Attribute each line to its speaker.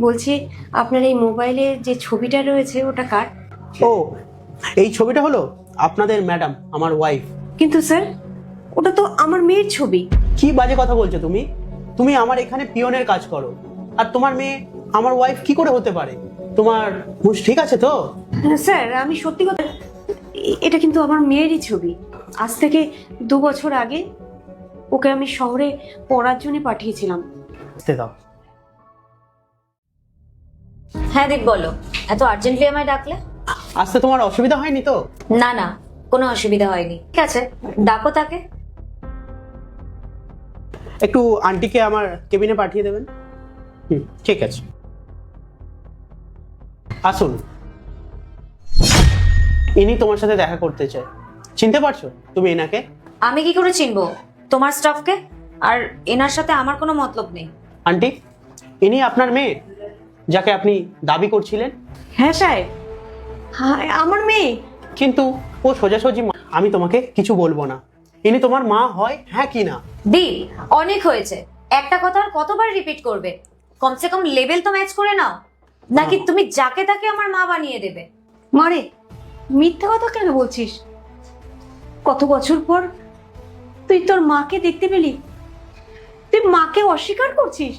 Speaker 1: বলছি আপনার এই মোবাইলে যে ছবিটা রয়েছে ওটা কার?
Speaker 2: ও, এই ছবিটা হলো আপনাদের ম্যাডাম, আমার ওয়াইফ।
Speaker 1: কিন্তু স্যার ওটা তো আমার মেয়ের ছবি।
Speaker 2: কি বাজে কথা বলছো তুমি? তুমি আমার এখানে পিয়নের কাজ করো, আর তোমার মেয়ে আমার ওয়াইফ কি করে হতে পারে? তোমার হুঁশ ঠিক আছে তো?
Speaker 1: স্যার আমি সত্যি কথা, এটা কিন্তু আমার মেয়েরই ছবি। আজ থেকে 2 বছর আগে ওকে আমি শহরে পড়ার জন্য পাঠিয়েছিলাম।
Speaker 2: আসতে দাও।
Speaker 3: হ্যাঁ দীপ, বলো। এত আর্জেন্টলি আমায় ডাকলে?
Speaker 2: আসতে তোমার অসুবিধা হয়নি তো?
Speaker 3: না না, কোনো অসুবিধা হয়নি। ঠিক আছে, ডাকো তাকে।
Speaker 2: একটু আন্টিকে আমার কেবিনে পাঠিয়ে দেবেন। ঠিক আছে, আসুন। ইনি তোমার সাথে দেখা করতে চায়। চিনতে পারছো তুমি এনাকে?
Speaker 3: আমি কি করে চিনবো তোমার স্টাফকে? আর এনার সাথে আমার কোনো মতলব নেই।
Speaker 2: আন্টি, ইনি আপনার মেয়ে যাকে আপনি দাবি করছিলেন।
Speaker 1: হ্যাঁ সাহেব, হ্যাঁ আমার মেয়ে।
Speaker 2: কিন্তু ও সোজাসুজি আমি তোমাকে কিছু বলবো না। ইনি তোমার মা হয়, হ্যাঁ কি না?
Speaker 3: দীপ, অনেক হয়েছে। একটা কথা আর কতবার রিপিট করবে? কমসে কম লেভেল তো ম্যাচ করে নাও। নাকি তুমি যাকে তাকে আমার মা বানিয়ে দেবে?
Speaker 1: মারে, মিথ্যা কথা কেন বলছিস? কত বছর পর তুই তোর মাকে দেখতে পেলি, তুই মাকে অস্বীকার করছিস?